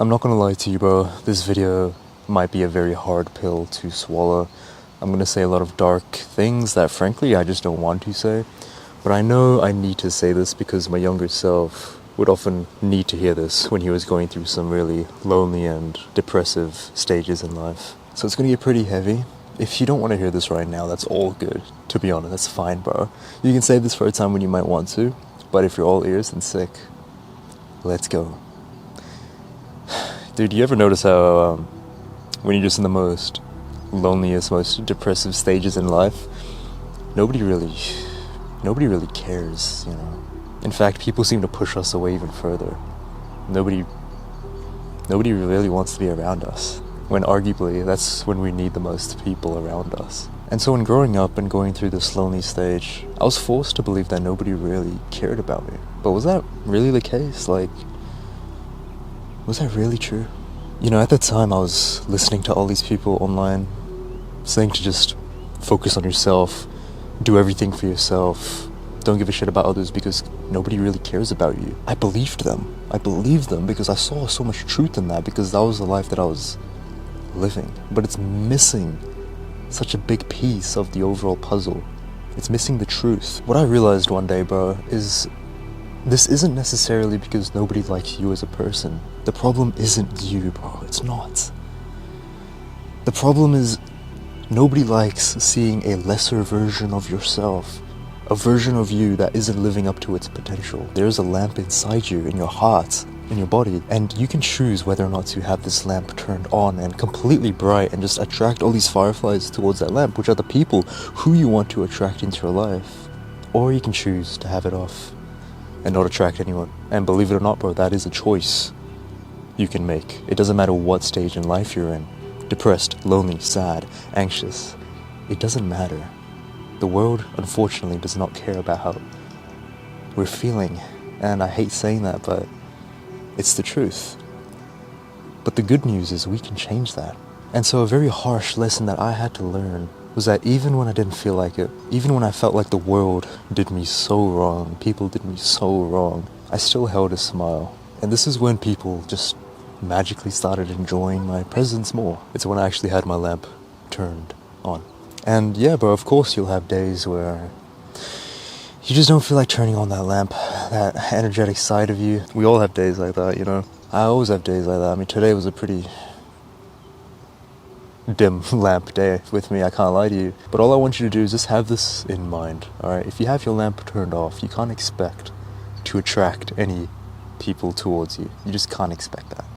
I'm not gonna lie to you, bro. This video might be a very hard pill to swallow. I'm gonna say a lot of dark things that frankly I just don't want to say. But I know I need to say this because my younger self would often need to hear this when he was going through some really lonely and depressive stages in life. So it's gonna get pretty heavy. If you don't want to hear this right now, that's all good. To be honest, that's fine, bro. You can save this for a time when you might want to. But if you're all ears and sick, let's go. Dude, you ever notice how when you're just in the most loneliest, most depressive stages in life, nobody really cares, you know? In fact, people seem to push us away even further. Nobody really wants to be around us, when arguably that's when we need the most people around us. And so when growing up and going through this lonely stage, I was forced to believe that nobody really cared about me. But was that really the case? Like, was that really true? You know, at the time I was listening to all these people online saying to just focus on yourself, do everything for yourself, don't give a shit about others because nobody really cares about you. I believed them. I believed them because I saw so much truth in that, because that was the life that I was living. But it's missing such a big piece of the overall puzzle. It's missing the truth. What I realized one day, bro, is this isn't necessarily because nobody likes you as a person. The problem isn't you, bro. It's not. The problem is nobody likes seeing a lesser version of yourself. A version of you that isn't living up to its potential. There's a lamp inside you, in your heart, in your body, and you can choose whether or not to have this lamp turned on and completely bright and just attract all these fireflies towards that lamp, which are the people who you want to attract into your life. Or you can choose to have it off and not attract anyone. And believe it or not, bro, that is a choice you can make. It doesn't matter what stage in life you're in. Depressed, lonely, sad, anxious. It doesn't matter. The world, unfortunately, does not care about how we're feeling. And I hate saying that, but it's the truth. But the good news is we can change that. And so a very harsh lesson that I had to learn was that even when I didn't feel like it, even when I felt like the world did me so wrong, people did me so wrong, I still held a smile. And this is when people just magically started enjoying my presence more. It's when I actually had my lamp turned on. And yeah, bro, of course you'll have days where you just don't feel like turning on that lamp, that energetic side of you. We all have days like that, you know? I always have days like that. I mean, today was a pretty dim lamp day with me, I can't lie to you. But all I want you to do is just have this in mind, alright? If you have your lamp turned off, you can't expect to attract any people towards you. You just can't expect that.